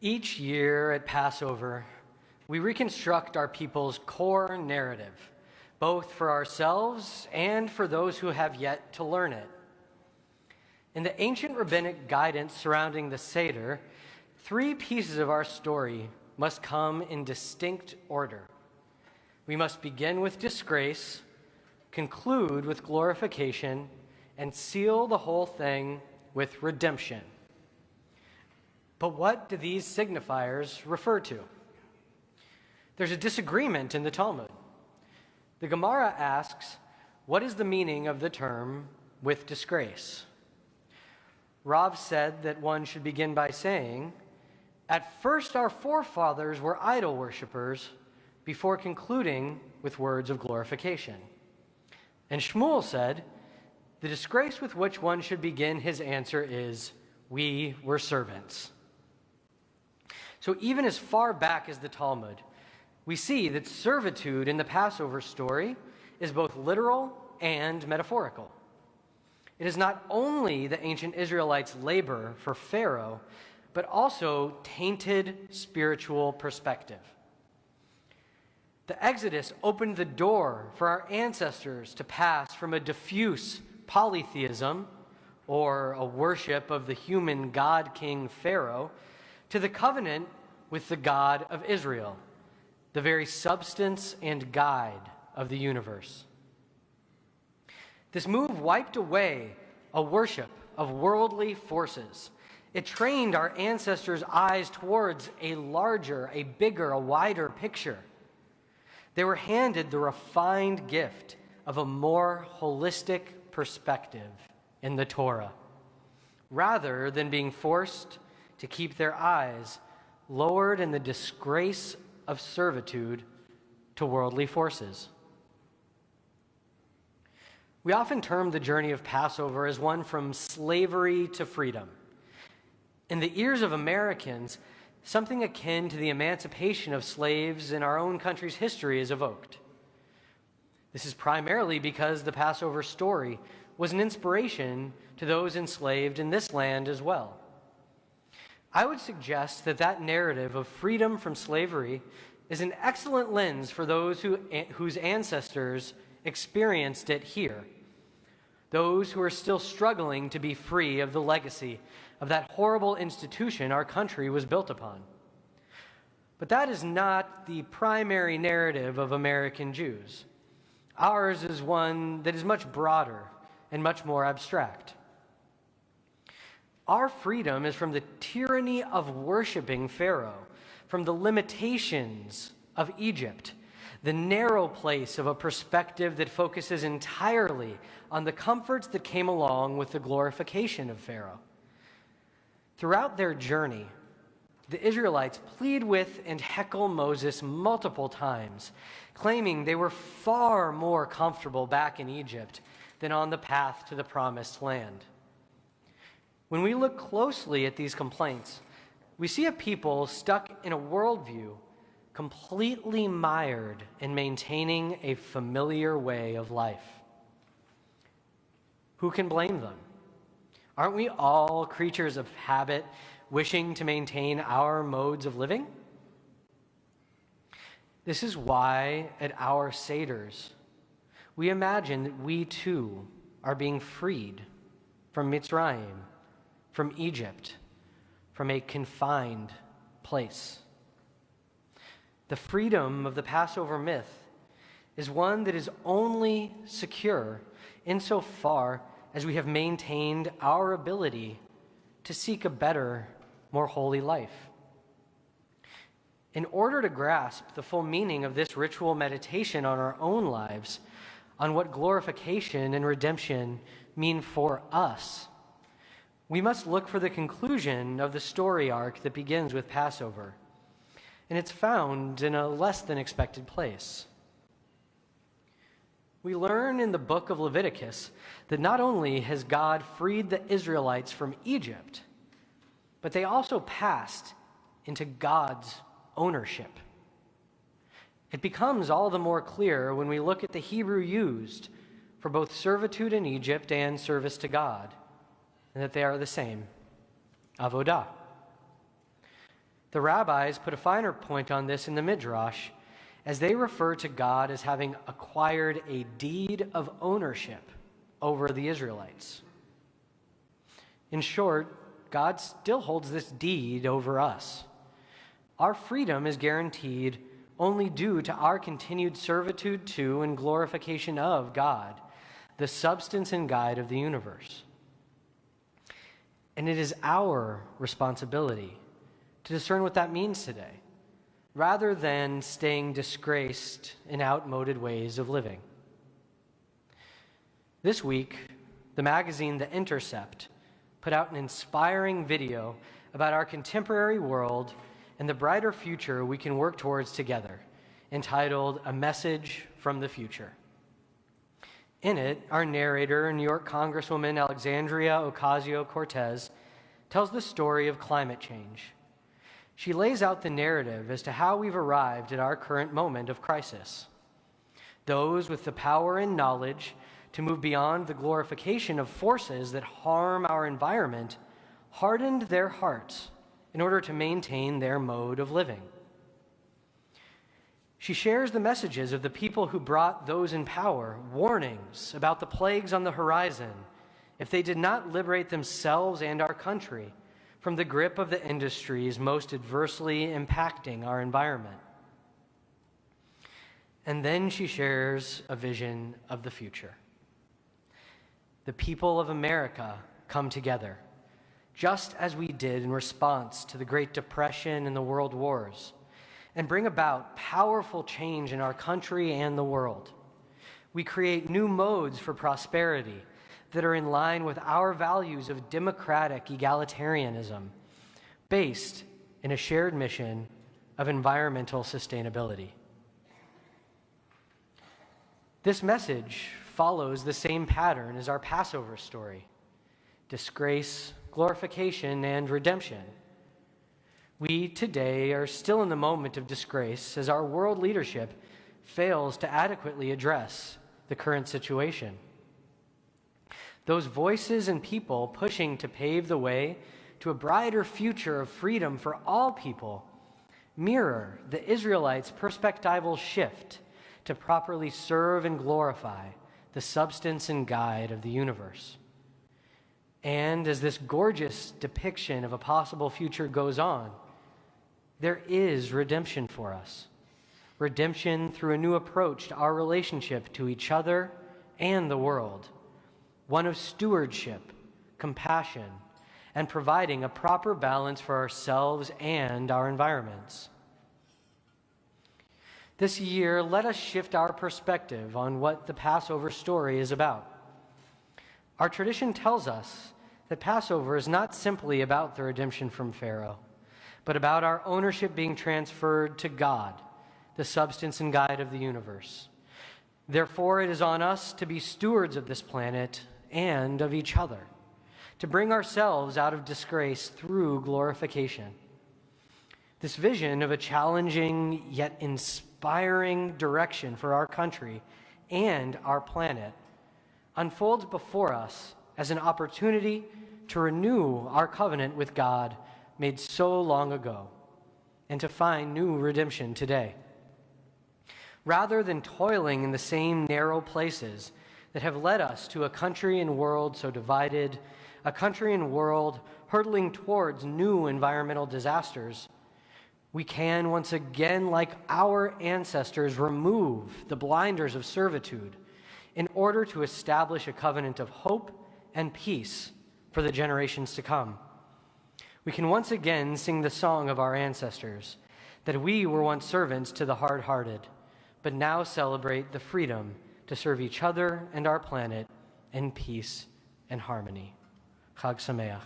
Each year at Passover, we reconstruct our people's core narrative, both for ourselves and for those who have yet to learn it. In the ancient rabbinic guidance surrounding the Seder, 3 pieces of our story must come in distinct order. We must begin with disgrace, conclude with glorification, and seal the whole thing with redemption. But what do these signifiers refer to? There's a disagreement in the Talmud. The Gemara asks, what is the meaning of the term with disgrace? Rav said that one should begin by saying, at first our forefathers were idol worshippers, before concluding with words of glorification. And Shmuel said, the disgrace with which one should begin his answer is, we were servants. So even as far back as the Talmud, we see that servitude in the Passover story is both literal and metaphorical. It is not only the ancient Israelites' labor for Pharaoh, but also tainted spiritual perspective. The Exodus opened the door for our ancestors to pass from a diffuse polytheism, or a worship of the human god-king Pharaoh, to the covenant with the God of Israel, the very substance and guide of the universe. This move wiped away a worship of worldly forces. It trained our ancestors' eyes towards a larger, a bigger, a wider picture. They were handed the refined gift of a more holistic perspective in the Torah, rather than being forced to keep their eyes lowered in the disgrace of servitude to worldly forces. We often term the journey of Passover as one from slavery to freedom. In the ears of Americans, something akin to the emancipation of slaves in our own country's history is evoked. This is primarily because the Passover story was an inspiration to those enslaved in this land as well. I would suggest that that narrative of freedom from slavery is an excellent lens for those whose ancestors experienced it here, those who are still struggling to be free of the legacy of that horrible institution our country was built upon. But that is not the primary narrative of American Jews. Ours is one that is much broader and much more abstract. Our freedom is from the tyranny of worshiping Pharaoh, from the limitations of Egypt, the narrow place of a perspective that focuses entirely on the comforts that came along with the glorification of Pharaoh. Throughout their journey, the Israelites plead with and heckle Moses multiple times, claiming they were far more comfortable back in Egypt than on the path to the promised land. When we look closely at these complaints, we see a people stuck in a worldview completely mired in maintaining a familiar way of life. Who can blame them? Aren't we all creatures of habit, wishing to maintain our modes of living? This is why at our Seders, we imagine that we too are being freed from Mitzrayim, from Egypt, from a confined place. The freedom of the Passover myth is one that is only secure insofar as we have maintained our ability to seek a better, more holy life. In order to grasp the full meaning of this ritual meditation on our own lives, on what glorification and redemption mean for us, we must look for the conclusion of the story arc that begins with Passover. And it's found in a less than expected place. We learn in the book of Leviticus that not only has God freed the Israelites from Egypt, but they also passed into God's ownership. It becomes all the more clear when we look at the Hebrew used for both servitude in Egypt and service to God, and that they are the same, avodah. The rabbis put a finer point on this in the Midrash, as they refer to God as having acquired a deed of ownership over the Israelites. In short, God still holds this deed over us. Our freedom is guaranteed only due to our continued servitude to and glorification of God, the substance and guide of the universe. And it is our responsibility to discern what that means today, rather than staying disgraced in outmoded ways of living. This week, the magazine The Intercept put out an inspiring video about our contemporary world and the brighter future we can work towards together, entitled A Message from the Future. In it, our narrator, New York Congresswoman Alexandria Ocasio-Cortez, tells the story of climate change. She lays out the narrative as to how we've arrived at our current moment of crisis. Those with the power and knowledge to move beyond the glorification of forces that harm our environment hardened their hearts in order to maintain their mode of living. She shares the messages of the people who brought those in power warnings about the plagues on the horizon if they did not liberate themselves and our country from the grip of the industries most adversely impacting our environment. And then she shares a vision of the future. The people of America come together, just as we did in response to the Great Depression and the World Wars, and bring about powerful change in our country and the world. We create new modes for prosperity that are in line with our values of democratic egalitarianism, based in a shared mission of environmental sustainability. This message follows the same pattern as our Passover story: disgrace, glorification, and redemption. We today are still in the moment of disgrace as our world leadership fails to adequately address the current situation. Those voices and people pushing to pave the way to a brighter future of freedom for all people mirror the Israelites' perspectival shift to properly serve and glorify the substance and guide of the universe. And as this gorgeous depiction of a possible future goes on, there is redemption for us. Redemption through a new approach to our relationship to each other and the world. One of stewardship, compassion, and providing a proper balance for ourselves and our environments. This year, let us shift our perspective on what the Passover story is about. Our tradition tells us that Passover is not simply about the redemption from Pharaoh, but about our ownership being transferred to God, the substance and guide of the universe. Therefore, it is on us to be stewards of this planet and of each other, to bring ourselves out of disgrace through glorification. This vision of a challenging yet inspiring direction for our country and our planet unfolds before us as an opportunity to renew our covenant with God made so long ago and to find new redemption today. Rather than toiling in the same narrow places that have led us to a country and world so divided, a country and world hurtling towards new environmental disasters, we can once again, like our ancestors, remove the blinders of servitude in order to establish a covenant of hope and peace for the generations to come. We can once again sing the song of our ancestors, that we were once servants to the hard-hearted, but now celebrate the freedom to serve each other and our planet in peace and harmony. Chag Sameach.